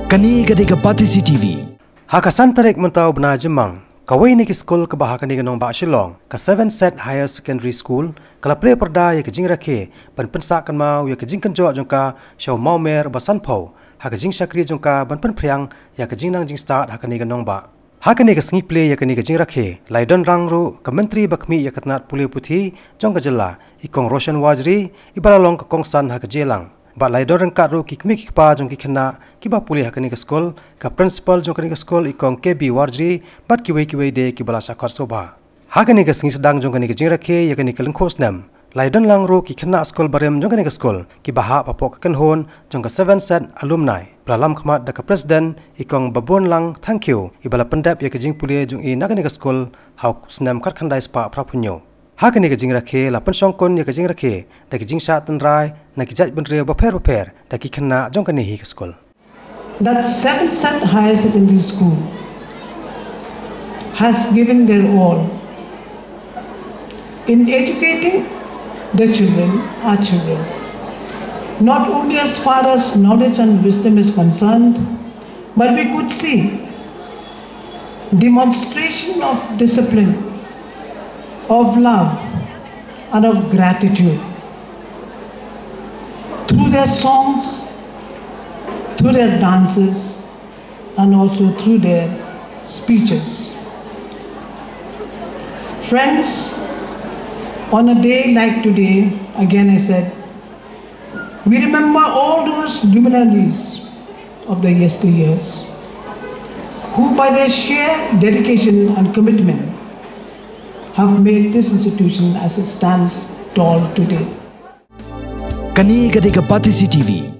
Kani gade kapati CCTV. Haka santarik mentau bena Jemang. Kawai ni ke skul ke bahaka ni ganong ba Shillong. Ke 7 Set Higher Secondary School. Kala play perda ya ke Jingshakri. Ban pensakan mau ya ke Kynjoh Jongka. Show Mawmer basan pau. Haka Jingshakri Jongka ban penpriang ya ke Jingnang Jingstart haka ni ganong ba. Haka ni ke sengi play ya ke ni ke Jingshakri. Laidon rangru ke Menteri Bakmi ya ke Tenat Pulih Putih Jongka jela. Ikong Roshan Wajri ibalalong ke Kongsan haka jelang. Ba laidon rengkat ru kikmi kikpa jong kikena kiba pulih hakani ke skul ka principal jong kani ke skul ikong KB Warji bat kiwei de kibala sakar soba hakani ke sengi sedang jong kani ke Jingshakri yakani ke lengkos nam laidon lang ru kikena skul barem jong kani ke skul kibaha papok kenhon jong ke 7 set alumni pralam khmat da ke presiden ikong babon lang thank you ibala pendap ya ke jing pulih jong i nakani ke skul hau snam kat khandai spa prapunyo Haka ni ke Jingshakri lapan songkon ya ke Jingshakri da ke jingshat tenrai na ke jaj benre baper da ke kena jong kani hi ke skul. That 7 Set Higher Secondary School has given their all in educating the children, our children, not only as far as knowledge and wisdom is concerned, but we could see demonstration of discipline, of love and of gratitude through their songs, through their dances and also through their speeches. Friends, on a day like today, again I said, we remember all those luminaries of the yesteryears who by their sheer dedication and commitment have made this institution as it stands tall today. Kani gade kapati CCTV.